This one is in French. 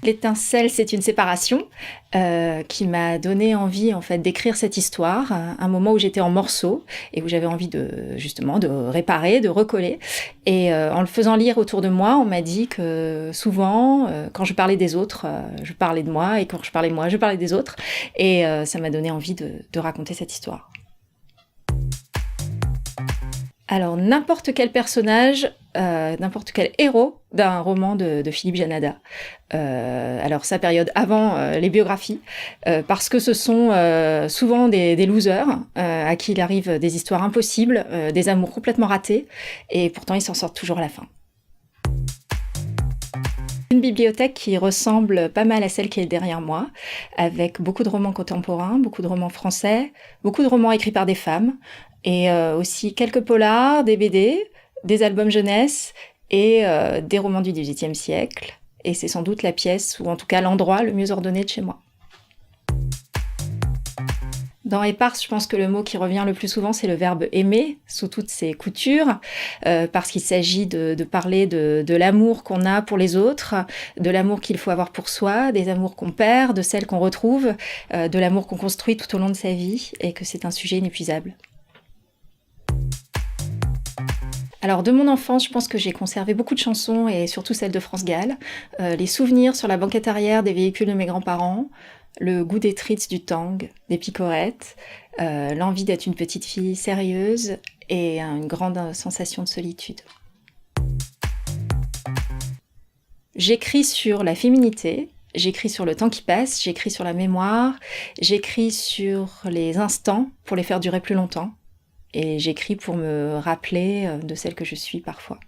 L'étincelle, c'est une séparation qui m'a donné envie en fait d'écrire cette histoire, un moment où j'étais en morceaux et où j'avais envie justement de réparer, de recoller. Et en le faisant lire autour de moi, on m'a dit que souvent, quand je parlais des autres, je parlais de moi, et quand je parlais de moi, je parlais des autres. Et ça m'a donné envie de raconter cette histoire. Alors, n'importe quel personnage, n'importe quel héros d'un roman de Philippe Janada. Alors, sa période avant les biographies, parce que ce sont souvent des losers à qui il arrive des histoires impossibles, des amours complètement ratés, et pourtant ils s'en sortent toujours à la fin. Une bibliothèque qui ressemble pas mal à celle qui est derrière moi, avec beaucoup de romans contemporains, beaucoup de romans français, beaucoup de romans écrits par des femmes, et aussi quelques polars, des BD, des albums jeunesse et des romans du XVIIIe siècle. Et c'est sans doute la pièce, ou en tout cas l'endroit le mieux ordonné de chez moi. Dans Éparse, je pense que le mot qui revient le plus souvent, c'est le verbe aimer, sous toutes ses coutures, parce qu'il s'agit de parler de l'amour qu'on a pour les autres, de l'amour qu'il faut avoir pour soi, des amours qu'on perd, de celles qu'on retrouve, de l'amour qu'on construit tout au long de sa vie, et que c'est un sujet inépuisable. Alors de mon enfance, je pense que j'ai conservé beaucoup de chansons, et surtout celles de France Gall, les souvenirs sur la banquette arrière des véhicules de mes grands-parents, le goût des treats du tang, des picorettes, l'envie d'être une petite fille sérieuse et une grande sensation de solitude. J'écris sur la féminité, j'écris sur le temps qui passe, j'écris sur la mémoire, j'écris sur les instants pour les faire durer plus longtemps, et j'écris pour me rappeler de celle que je suis parfois.